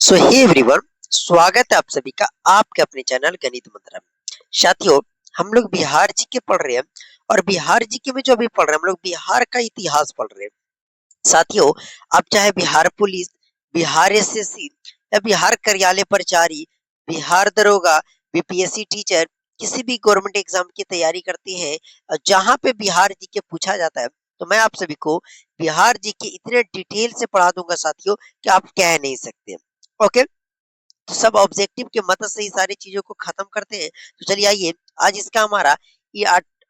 सो hey everyone, स्वागत है आप सभी का आपके अपने चैनल गणित मंत्र में। साथियों, हम लोग बिहार जीके पढ़ रहे हैं और बिहार जीके में जो अभी पढ़ रहे हैं हम लोग बिहार का इतिहास पढ़ रहे हैं। साथियों, आप चाहे बिहार पुलिस, बिहार एसएससी या बिहार कार्यालय प्रचारी, बिहार दरोगा, बीपीएससी टीचर, किसी भी गवर्नमेंट एग्जाम की तैयारी करते हैं और जहां पे बिहार जीके पूछा जाता है तो मैं आप सभी को बिहार जीके इतने डिटेल से पढ़ा दूंगा साथियों कि आप कह नहीं सकते। ओके, तो सब ऑब्जेक्टिव के मदद से ही सारी चीजों को खत्म करते हैं। तो चलिए आइए, आज इसका हमारा ये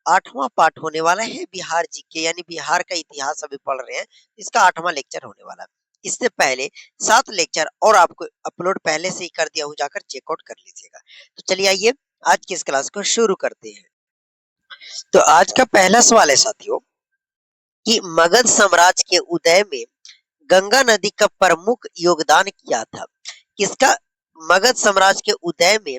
आठवां पार्ट होने वाला है बिहार जीके, यानी बिहार का इतिहास अभी पढ़ रहे हैं। इसका आठवां लेक्चर होने वाला है। इससे पहले 7 लेक्चर और आपको अपलोड पहले से ही कर दिया हूँ, जाकर चेकआउट कर लीजिएगा। तो चलिए आइए, आज की इस क्लास को शुरू करते हैं। तो आज का पहला सवाल है साथियों कि मगध साम्राज्य के उदय में गंगा नदी का प्रमुख योगदान क्या था। किसका? मगध साम्राज्य के उदय में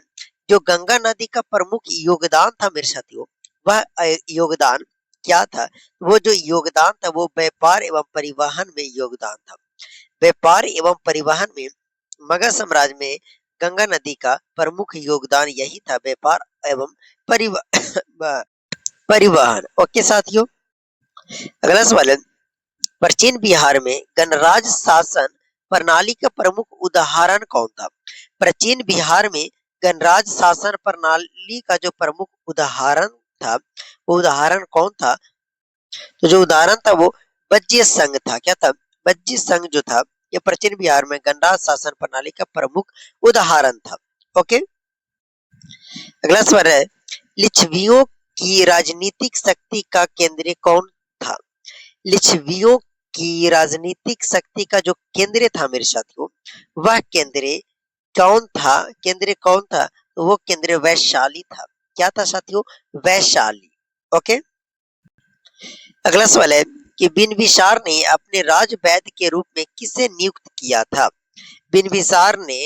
जो गंगा नदी का प्रमुख योगदान था मेरे साथियों, वह योगदान क्या था? वो जो योगदान था वो व्यापार एवं परिवहन में योगदान था। व्यापार एवं परिवहन में मगध साम्राज्य में गंगा नदी का प्रमुख योगदान यही था, व्यापार एवं परिवहन। परिवहन। ओके साथियों, अगला सवाल है, प्राचीन बिहार में गणराज्य शासन प्रणाली का प्रमुख उदाहरण कौन था? प्राचीन बिहार में गणराज्य शासन प्रणाली का जो प्रमुख उदाहरण था वो उदाहरण कौन था? तो जो उदाहरण था वो वज्य संघ था। क्या था? वज्य संघ जो था ये प्राचीन बिहार में गणराज्य शासन प्रणाली का प्रमुख उदाहरण था। ओके, अगला सवाल है, लिच्छवियों की राजनीतिक शक्ति का केंद्र कौन था? लिच्छवियों की राजनीतिक शक्ति का जो केंद्र था मेरे साथियों, वह केंद्र कौन था? केंद्र कौन था? तो वो केंद्र वैशाली था। क्या था साथियों? वैशाली। ओके, अगला सवाल है कि बिंबिसार ने अपने राजवैद्य के रूप में किसे नियुक्त किया था? बिंबिसार ने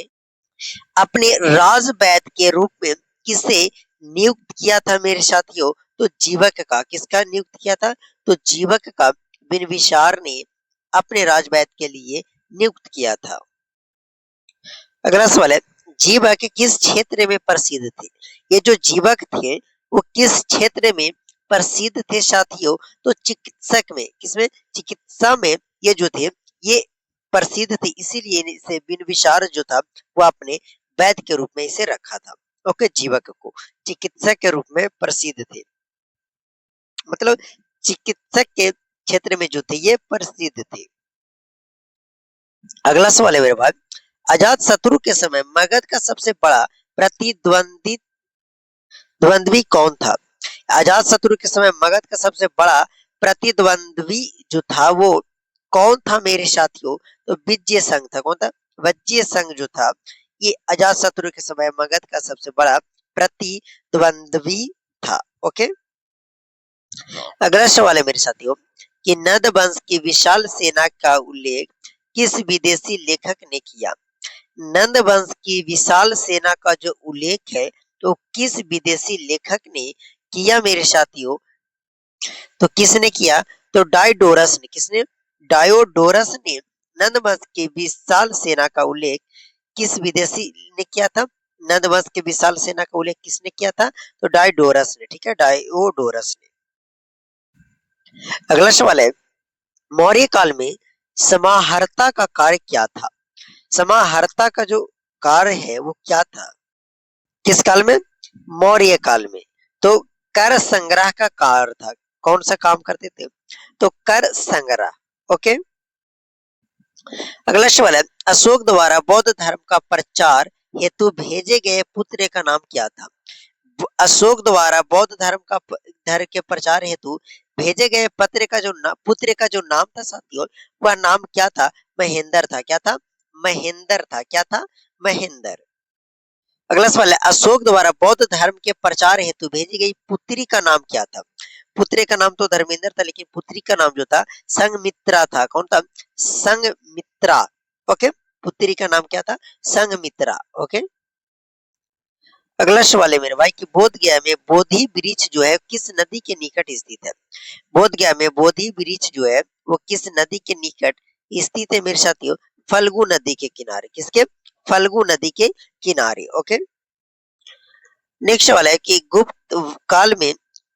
अपने राजवैद्य के रूप में किसे नियुक्त किया था मेरे साथियों? तो जीवक का। किसका नियुक्त किया था? तो जीवक का बिंबिसार ने अपने राजवैद्य के लिए नियुक्त किया था। अगला सवाल है, जीवक किस क्षेत्र में प्रसिद्ध थे? ये जो जीवक थे वो किस क्षेत्र में प्रसिद्ध थे साथियों? तो चिकित्सक में। किसमें? चिकित्सा में ये जो थे ये प्रसिद्ध थे, इसीलिए इसे बिंबिसार जो था वो अपने वैद्य के रूप में इसे रखा था। ओके, जीवक को चिकित्सक के रूप में प्रसिद्ध थे, मतलब चिकित्सक के क्षेत्र में जो थे ये प्रसिद्ध थे। अगला सवाल है मेरे भाई, अजात शत्रु के समय मगध का सबसे बड़ा प्रतिद्वंदी द्वंद्वी कौन था? अजात शत्रु के समय मगध का सबसे बड़ा प्रतिद्वंद्वी जो था वो कौन था मेरे साथियों? तो विजय संघ था। कौन था? विजय संघ जो था ये अजात शत्रु के समय मगध का सबसे बड़ा प्रतिद्वंद्वी था। ओके, अगला सवाल है मेरे साथियों कि नंद वंश की विशाल सेना का उल्लेख किस विदेशी लेखक ने किया? नंद वंश की विशाल सेना का जो उल्लेख है तो किस विदेशी लेखक ने किया मेरे साथियों? तो किसने किया? तो डायोडोरस ने। किसने? डायोडोरस ने नंद वंश की विशाल सेना का उल्लेख किस विदेशी ने किया था? नंद वंश की विशाल सेना का उल्लेख किसने किया था? तो डायोडोरस ने। ठीक है, डायोडोरस ने। अगला सवाल है, मौर्य काल में समाहर्ता का कार्य क्या था? समाहर्ता का जो कार्य है वो क्या था? किस काल में? मौर्य काल में। तो कर संग्रह का कार्य था। कौन सा काम करते थे? तो कर संग्रह। ओके, अगला सवाल है, अशोक द्वारा बौद्ध धर्म का प्रचार हेतु भेजे गए पुत्र का नाम क्या था? अशोक द्वारा बौद्ध धर्म के प्रचार हेतु भेजे गए पुत्र का जो नाम था साथियों, वह नाम क्या था? महेंद्र था। क्या था? महेंद्र था। क्या था? महेंद्र। अगला सवाल है, अशोक द्वारा बौद्ध धर्म के प्रचार हेतु भेजी गई पुत्री का नाम क्या था? पुत्री का नाम तो धर्मेंद्र था, लेकिन पुत्री का नाम जो था संघमित्रा था। कौन था? संघमित्रा। ओके, पुत्री का नाम क्या था? संघमित्रा। ओके, अगला सवाल है मेरे भाई कि बोध गया में बोधि वृक्ष जो है किस नदी के निकट स्थित है? बोध गया में बोधि वृक्ष जो है वो किस नदी के निकट स्थित है मेरे साथियों? फल्गु नदी के किनारे। किसके? फल्गु नदी के किनारे। ओके, नेक्स्ट वाला है कि गुप्त काल में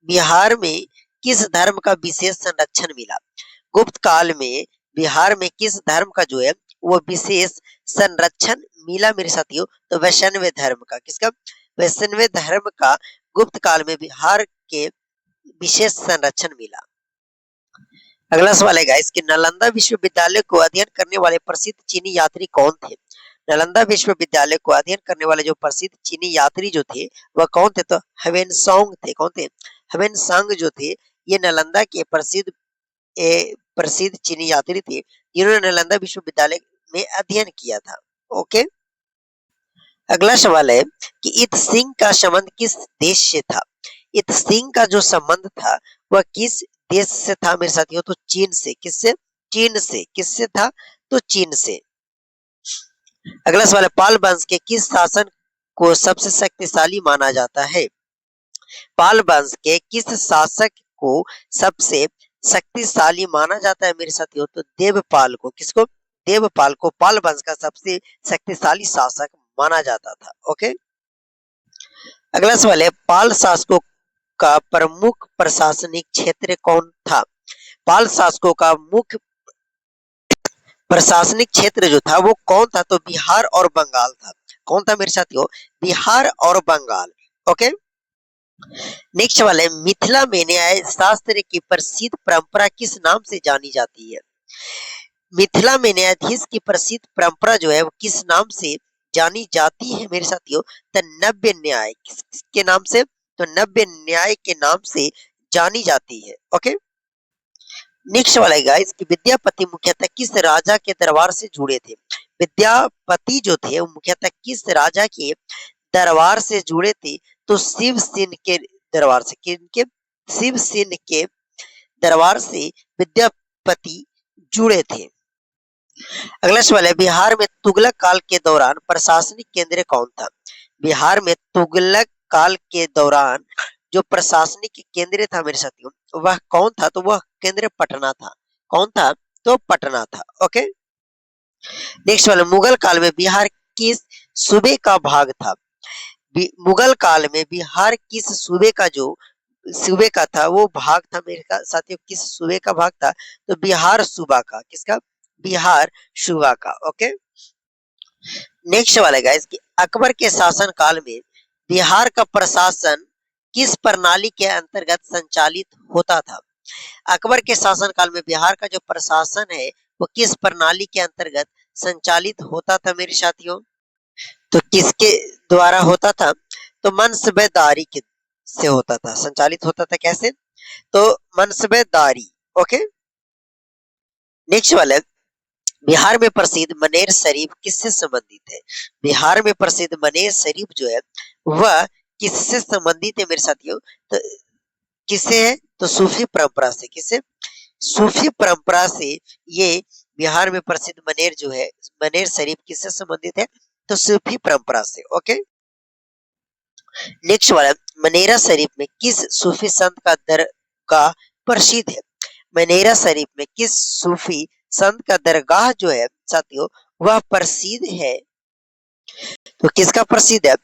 बिहार में किस धर्म का विशेष संरक्षण मिला। गुप्त काल में बिहार में किस धर्म का जो है वो विशेष संरक्षण मिला मेरे साथियों, तो वैष्णव धर्म का। किसका? वैष्णव धर्म का गुप्त काल में बिहार के विशेष संरक्षण मिला। अगला सवाल है गाइस कि नालंदा विश्वविद्यालय को अध्ययन करने वाले प्रसिद्ध चीनी यात्री कौन थे। नालंदा विश्वविद्यालय को अध्ययन करने वाले जो प्रसिद्ध चीनी यात्री जो थे वह कौन थे, तो ह्वेनसांग थे। कौन थे? ह्वेनसांग जो थे ये नालंदा के प्रसिद्ध चीनी यात्री थे जिन्होंने नालंदा विश्वविद्यालय में अध्ययन किया था। ओके, अगला सवाल है कि इत सिंह का संबंध किस देश से था। इत सिंह का जो संबंध था वह किस देश से था मेरे साथियों, तो चीन से। किससे? चीन से। किससे था? तो चीन से। अगला सवाल है पाल वंश के किस शासन को सबसे शक्तिशाली माना जाता है। पाल वंश के किस शासक को सबसे शक्तिशाली माना जाता है मेरे साथियों, तो देवपाल को। किसको? देवपाल को पाल वंश का सबसे शक्तिशाली शासक माना जाता था। ओके, अगला सवाल है पाल शासकों का प्रमुख प्रशासनिक क्षेत्र कौन था। पाल शासकों का मुख्य प्रशासनिक क्षेत्र जो था वो कौन था, तो बिहार और बंगाल था। कौन था मेरे साथियों? बिहार और बंगाल। ओके, नेक्स्ट वाला है मिथिला में न्याय शास्त्र की प्रसिद्ध परंपरा किस नाम से जानी जाती है। मिथिला में न्यायाधीश की प्रसिद्ध परंपरा जो है वो किस नाम से जानी जाती है मेरे साथियों, तो नव्य न्याय। किसके नाम से? तो नव्य न्याय के नाम से जानी जाती है। ओके, नेक्स्ट वाला है गाइस कि विद्यापति मुख्यतः किस राजा के दरबार से जुड़े थे। विद्यापति जो थे वो मुख्यतः किस राजा के दरबार से जुड़े थे, तो शिव सेन के दरबार से। किनके? शिव सेन के दरबार से विद्यापति जुड़े थे। अगला सवाल है बिहार में तुगलक काल के दौरान प्रशासनिक केंद्र कौन था। बिहार में तुगलक काल के दौरान जो प्रशासनिक केंद्र था मेरे साथियों वह कौन था, तो वह केंद्र पटना था। कौन था? तो पटना था। ओके, नेक्स्ट वाला मुगल काल में बिहार किस सूबे का भाग था। मुगल काल में बिहार किस सूबे का था वो भाग था मेरे साथियों, किस सूबे का भाग था, तो बिहार सूबा का। किसका? बिहार सूबा का। ओके, नेक्स्ट वाला गाइस कि अकबर के शासन काल में बिहार का प्रशासन किस प्रणाली के अंतर्गत संचालित होता था। अकबर के शासन काल में बिहार का जो प्रशासन है वो किस प्रणाली के अंतर्गत संचालित होता था मेरे साथियों, तो किसके द्वारा होता था, तो मनसबदारी के से होता था, संचालित होता था। कैसे? तो मनसबदारी। ओके, नेक्स्ट वाला बिहार में प्रसिद्ध मनेर शरीफ किससे संबंधित है। बिहार में प्रसिद्ध मनेर शरीफ जो है वह किससे संबंधित है मेरे साथियों, तो किससे है, तो सूफी परंपरा से। किससे? सूफी परंपरा से ये बिहार में प्रसिद्ध मनेर जो है मनेर शरीफ किससे संबंधित है, तो सूफी परंपरा से। ओके, नेक्स्ट वाला मनेरा शरीफ में किस सूफी संत का दरगाह प्रसिद्ध है। मनेरा शरीफ में किस सूफी संत का दरगाह जो है साथियों वह प्रसिद्ध है, तो किसका प्रसिद्ध है,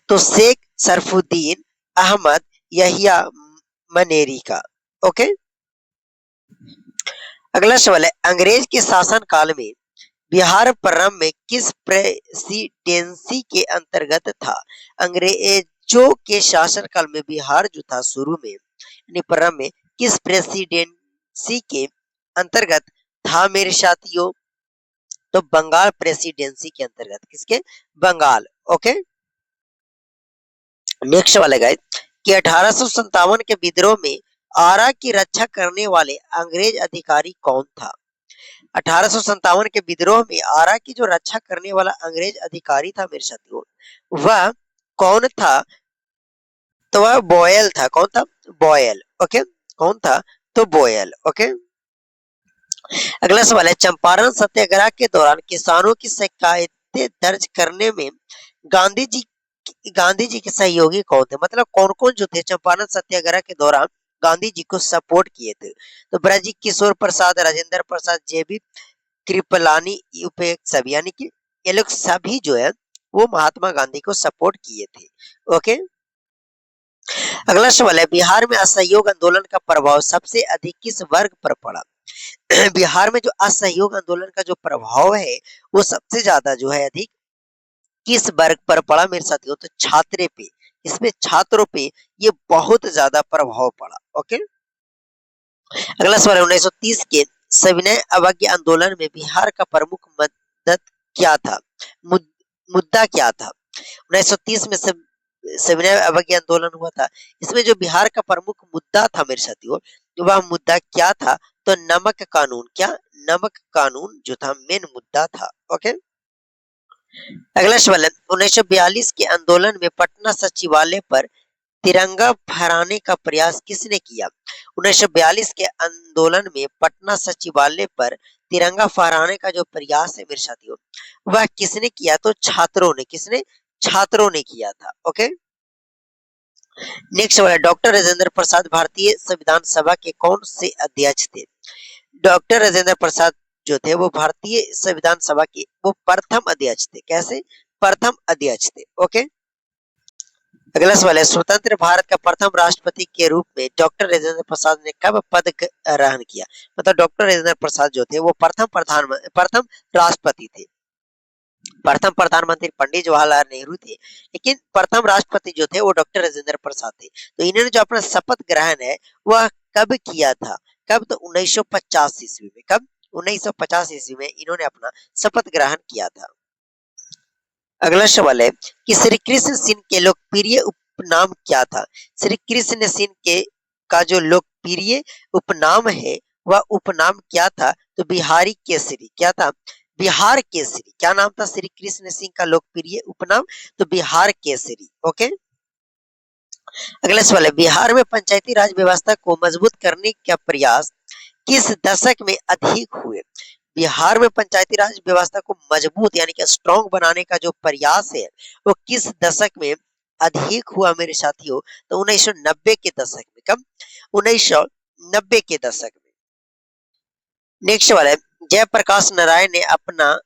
तो शेख सरफुद्दीन अहमद यहिया मनेरी का। ओके, अगला सवाल है अंग्रेज के शासन काल में बिहार प्रारंभ में किस प्रेसिडेंसी के अंतर्गत था। अंग्रेजों के शासन काल में बिहार जो था शुरू में यानी प्रारंभ में किस प्रेसिडेंसी के अंतर्गत था मेरे साथियों, तो बंगाल प्रेसिडेंसी के अंतर्गत। किसके? बंगाल। ओके, नेक्स्ट वाला गाइस कि 1857 के विद्रोह में आरा की रक्षा करने वाले अंग्रेज अधिकारी कौन था। 1857 के विद्रोह में आरा की जो रक्षा करने वाला अंग्रेज अधिकारी था मेरे साथियों वह कौन था, तो वह बॉयल था। कौन था? बॉयल। ओके, कौन था, तो बॉयल। ओके, अगला सवाल है चंपारण सत्याग्रह के दौरान किसानों की शिकायतें दर्ज करने में गांधी जी के सहयोगी कौन थे, मतलब कौन कौन जो थे चंपारण सत्याग्रह के दौरान गांधी जी को सपोर्ट किए थे, तो ब्रज किशोर प्रसाद, राजेंद्र प्रसाद, जेबी कृपलानी, उपेक्ष सब यानी कि ये लोग सभी जो है वो महात्मा गांधी को सपोर्ट किए थे। ओके, अगला सवाल है, बिहार में असहयोग आंदोलन का प्रभाव सबसे अधिक किस वर्ग पर पड़ा? बिहार में जो असहयोग आंदोलन का जो प्रभाव है वो सबसे ज्यादा जो है अधिक किस वर्ग पर पड़ा मेरे साथियों? तो छात्रे पे, इसमें छात्रों पे ये बहुत ज्यादा प्रभाव पड़ा। ओके, अगला सवाल है, 1930 के सविनय अवज्ञा आंदोलन में बिहार का प्रमुख मदद क्या था? मुद्दा क्या था? 1930 में सविनय अवज्ञा आंदोलन हुआ था, इसमें जो बिहार का प्रमुख मुद्दा था मेरे साथियों, वह मुद्दा क्या था? तो नमक कानून। क्या? नमक कानून जो था मेन मुद्दा था। ओके, अगला सवाल है, 1942 के आंदोलन में पटना सचिवालय पर तिरंगा फहराने का प्रयास किसने किया? 1942 के आंदोलन में पटना सचिवालय पर तिरंगा फहराने का जो प्रयास है मेरे साथियों, वह किसने किया? तो छात्रों ने। किसने? छात्रों ने किया था। ओके, नेक्स्ट सवाल है, डॉक्टर राजेंद्र प्रसाद भारतीय संविधान सभा के कौन से अध्यक्ष थे? डॉक्टर राजेंद्र प्रसाद जो थे वो भारतीय संविधान सभा के वो प्रथम अध्यक्ष थे। कैसे? प्रथम अध्यक्ष थे। ओके, अगला सवाल है, स्वतंत्र भारत का प्रथम राष्ट्रपति के रूप में डॉक्टर राजेंद्र प्रसाद ने कब पद ग्रहण किया? मतलब डॉक्टर राजेंद्र प्रसाद जो थे वो प्रथम राष्ट्रपति थे। प्रथम प्रधानमंत्री पंडित जवाहरलाल नेहरू थे, लेकिन प्रथम राष्ट्रपति जो थे वो डॉक्टर राजेंद्र प्रसाद थे। तो इन्होंने जो अपना शपथ ग्रहण है वह कब किया था? कब? तो 1950 ईस्वी में। कब? 1950 ईस्वी में इन्होंने अपना शपथ ग्रहण किया था। अगला सवाल है कि श्री कृष्ण सिंह के लोकप्रिय उपनाम क्या था? श्री कृष्ण सिंह के का जो लोकप्रिय उपनाम है वह उपनाम क्या था? तो बिहारी केसरी। क्या था? बिहार केसरी। क्या नाम था श्री कृष्ण सिंह का लोकप्रिय उपनाम? तो बिहार केसरी। ओके, अगला सवाल है, बिहार में पंचायती राज व्यवस्था को मजबूत करने का प्रयास किस दशक में अधिक हुए? बिहार में पंचायती राज व्यवस्था को मजबूत यानी कि स्ट्रॉन्ग बनाने का जो प्रयास है वो किस दशक में अधिक हुआ मेरे साथियों? तो 1990 के दशक में। कब? 1990 के दशक में। नेक्स्ट सवाल है, जयप्रकाश नारायण ने अपना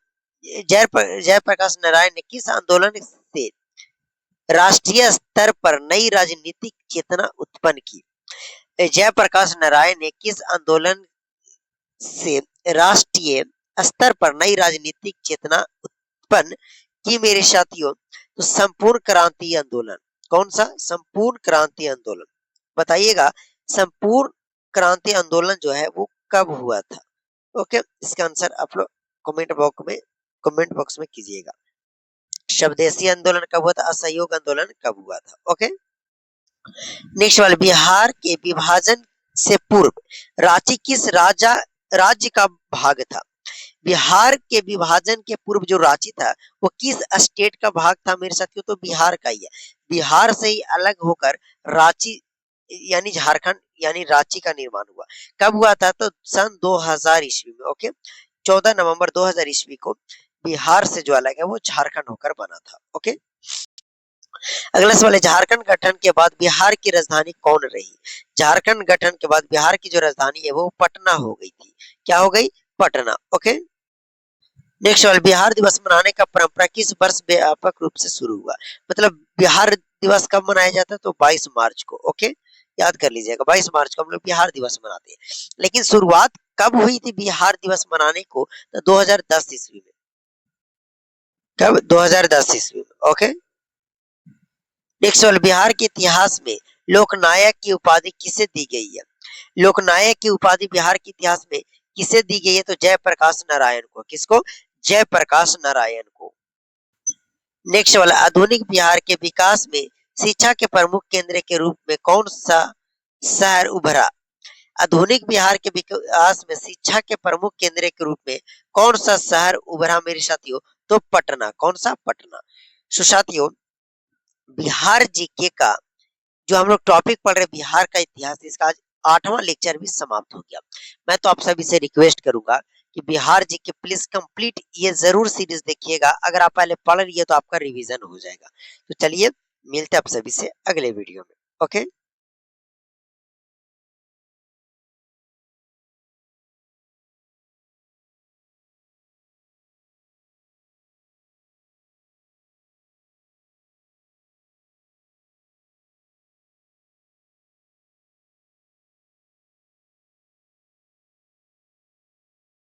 जयप्रकाश नारायण ने किस आंदोलन से राष्ट्रीय स्तर पर नई राजनीतिक चेतना उत्पन्न की? जयप्रकाश नारायण ने किस आंदोलन से राष्ट्रीय स्तर पर नई राजनीतिक चेतना उत्पन्न की मेरे साथियों? तो संपूर्ण क्रांति आंदोलन। कौन सा? संपूर्ण क्रांति आंदोलन। बताइएगा संपूर्ण क्रांति आंदोलन जो है वो कब हुआ था? ओके, इसका आंसर आप लोग कमेंट बॉक्स में कीजिएगा। स्वदेशी आंदोलन कब हुआ था? असहयोग आंदोलन कब हुआ था? ओके, नेक्स्ट सवाल, बिहार के विभाजन से पूर्व रांची किस राज्य का भाग था? बिहार के विभाजन के पूर्व जो रांची था वो किस स्टेट का भाग था मेरे साथियों? तो बिहार का ही है। बिहार से ही अलग होकर रांची यानी झारखंड यानी रांची का निर्माण हुआ। कब हुआ था? तो सन 2000 ईस्वी में। ओके, 14 नवंबर 2000 ईस्वी को बिहार से जो अलग है वो झारखंड होकर बना था। ओके, अगला सवाल है, झारखंड गठन के बाद बिहार की राजधानी कौन रही? झारखंड गठन के बाद बिहार की जो राजधानी है वो पटना हो गई थी। क्या हो गई? पटना। ओके, नेक्स्ट सवाल, बिहार दिवस मनाने का परंपरा किस वर्ष व्यापक रूप से शुरू हुआ? मतलब बिहार दिवस कब मनाया जाता है? तो 22 मार्च को। ओके, याद कर लीजिएगा 22 मार्च को हम लोग बिहार दिवस मनाते हैं। लेकिन शुरुआत कब हुई थी बिहार दिवस मनाने को? तो 2010 ईस्वी में। कब? 2010 ईस्वी में। ओके, नेक्स्ट सवाल, बिहार के इतिहास में लोकनायक की उपाधि किसे दी गई है? लोकनायक की उपाधि बिहार के इतिहास में किसे दी गई है? तो जयप्रकाश नारायण को। किसको? जयप्रकाश नारायण को। नेक्स्ट सवाल, आधुनिक बिहार के विकास में शिक्षा के प्रमुख केंद्र के रूप में कौन सा शहर उभरा? आधुनिक बिहार के विकास में शिक्षा के प्रमुख केंद्र के रूप में कौन सा शहर उभरा मेरे साथियों? तो पटना। कौन सा? पटना। सो साथियों, बिहार जीके का जो हम लोग टॉपिक पढ़ रहे बिहार का इतिहास, इसका आज 8वां लेक्चर भी समाप्त हो गया। मैं तो आप सभी से रिक्वेस्ट करूंगा कि बिहार जीके प्लीज कंप्लीट ये जरूर सीरीज देखिएगा। अगर आप पहले पढ़ लिए तो आपका रिवीजन हो जाएगा। तो चलिए मिलते हैं आप सभी से अगले वीडियो में। ओके।